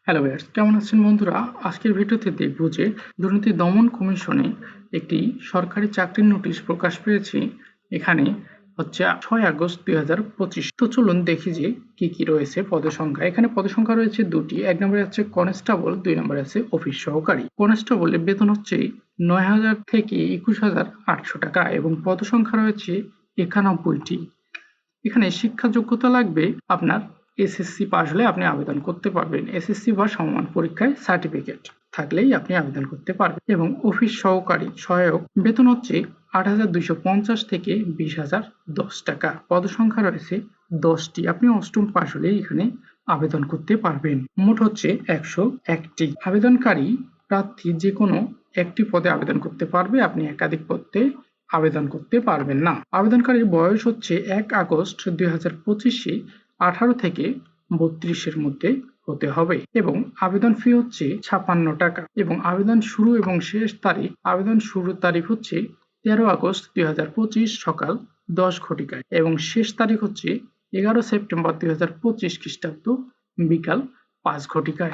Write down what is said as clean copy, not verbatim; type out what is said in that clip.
Hello viewers, কেমন আছেন বন্ধুরা? আজকের ভিডিওতে দেখব যে দুর্নীতি দমন কমিশনে একটি সরকারি চাকরির নোটিশ প্রকাশ পেয়েছে। এখানে হচ্ছে 6 আগস্ট 2025। তো চলুন দেখি যে কি রয়েছে পদসংখ্যা। এখানে পদসংখ্যা রয়েছে দুটি। এক নম্বরে আছে কনস্টেবল, দুই নম্বরে আছে অফিস সহকারী। কনস্টেবলের বেতন হচ্ছে 9,000 থেকে 21,800 টাকা এবং পদসংখ্যা রয়েছে 91টি। এখানে শিক্ষা যোগ্যতা লাগবে আপনার এসএসসি পাস হলে আপনি আবেদন করতে পারবেন। এসএসসি বা সমমান পরীক্ষায় সার্টিফিকেট থাকলেই আপনি আবেদন করতে পারবেন। এবং অফিস সহকারী সহায়ক বেতন হচ্ছে 8,250 থেকে 20,010 টাকা। পদসংখ্যা রয়েছে 10টি। আপনি অষ্টম পাস হলে এখানে আবেদন করতে পারবেন। মোট হচ্ছে 101টি। আবেদনকারী প্রার্থী যে কোনো একটি পদে আবেদন করতে পারবে, আপনি একাধিক পদে আবেদন করতে পারবেন না। আবেদনকারীর বয়স হচ্ছে 1 আগস্ট 2025-এ 18 থেকে 32-এর মধ্যে হতে হবে এবং আবেদন ফি হচ্ছে 56 টাকা এবং আবেদন শুরু এবং শেষ তারিখ, আবেদন শুরুর তারিখ হচ্ছে 13 আগস্ট 2025 সকাল 10 ঘটিকায় এবং শেষ তারিখ হচ্ছে 11 সেপ্টেম্বর 2025 খ্রিস্টাব্দ বিকাল 5 ঘটিকায়।